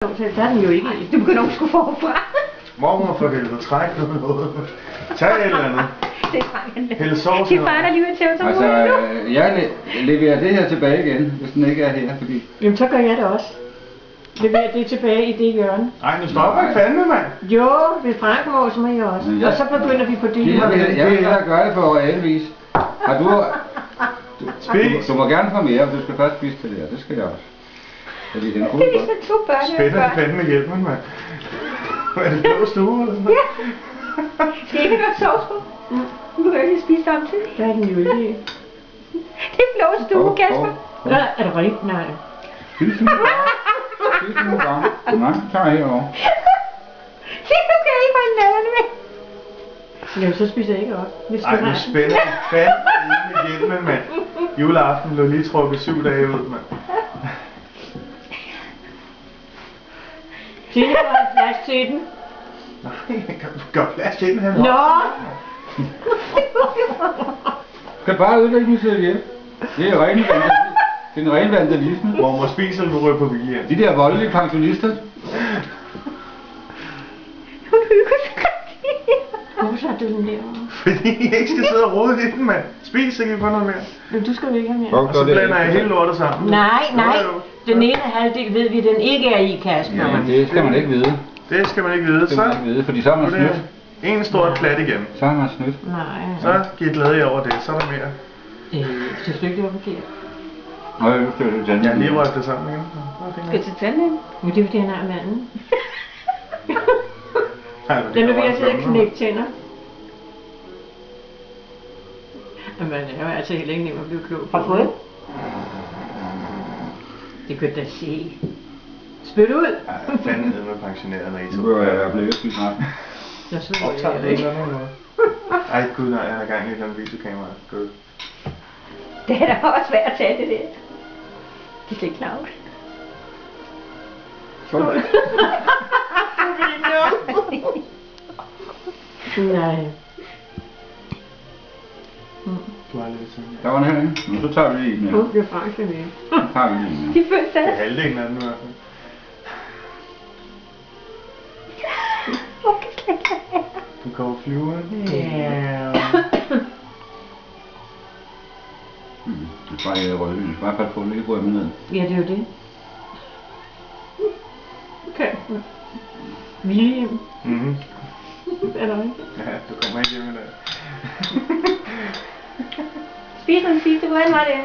Der er den jo ikke i. Du begynder at skulle forfra. Mormor for helvede, træk noget. Tag et eller andet. Det er Frank. Hælde sovs. Det er far, der lige vil tæve sig Altså, jeg leverer det her tilbage igen, hvis den ikke er her, fordi... Jamen, så gør jeg det også. Leverer det tilbage i det hjørne. Ej, nu stopper jeg fandme, mand. Jo, hvis Frank må, så må jeg også. Ja. Og så begynder vi på det. Jeg vil hellere gøre det på realvis. Har du... Spis. Du må gerne få mere, men du skal først spise det der. Det skal jeg også. Fordi den Det kunne er godt. ligesom 2 børn. Spænder fandme hjælpen, mand. Er det blå stue, eller sådan? Ja. Skal ikke være sovs på? Du kan lige spise samtidig. Der er den jo ikke. Det er blå stue, Kasper. Er det rigtigt? Nej. Spis nu. Spis nu bare. Nej, tag herovre. Du kan ikke holde nallerne med. Jamen, så spiser jeg ikke op. Ej, nu spænder fandme hjælpen, mand. Juleaften blev lige trukket 7 dage ud, mand. Tine får en plads til den. Nej, kan du gøre plads til den her? Nå! Kan bare ødelægge min serviet. Det er ren vandalisme. Det er en ren vandalisme. Mormor spiser, eller du rører på vilje. De der voldelige pensionister. Hun hygger sig. Hvorfor så du den derovre? Fordi jeg ikke skal sidde og rode i den, mand. Spis, så kan vi få noget mere. Men du skal jo ikke have mere. Og så blander jeg hele lortet sammen. Nej. Jo. Den ene halvdel ved vi, den ikke er i, Kasper. Jamen, det skal man ikke vide. Det skal man ikke vide. Det skal man ikke vide, fordi så er man snydt. En stor klat igen. Så er man snydt. Nej. Så giv glæde jer over det, så er der mere. Synes du ikke, det var forkert? Nå, jeg skal jo tandlægen. Jeg har lige røgt det sammen igen. Skal til tandlægen? Men det er fordi, han har manden. Den er ved at sidde og knække tænder. Men det er jo altså heller ikke nemt at blive klog på. Har fået? Det kan da se. Spyt ud! Ja, fanden nede med pensioneret, når I Nu bør jeg blive spist snart. Jeg så optager det ikke noget. Ej gud, nej, jeg har gang i et eller andet videokamera. Gud. Det er da også svært at tage det der. Det er slet knavt. Skål. Nej. Du har lidt sådan. Der var en her, ikke? Nu så tager vi lige en mere. Det er faktisk med. Så tager vi lige en mere. De følte Det er sig. halvdelen af den i hvert fald. Du går flyver. Ja. Det er bare rødvin. I hvert fald få lidt rødvin ned. Ja, det er jo det. Okay. William. Mhm. Er der ikke? Ja, du kommer ikke hjem i dag. Spis den sidste, hvordan var det?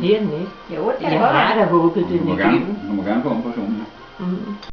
Det er den ikke. Jo, det er. Jeg har da håbet den Du må igennem. gerne få om på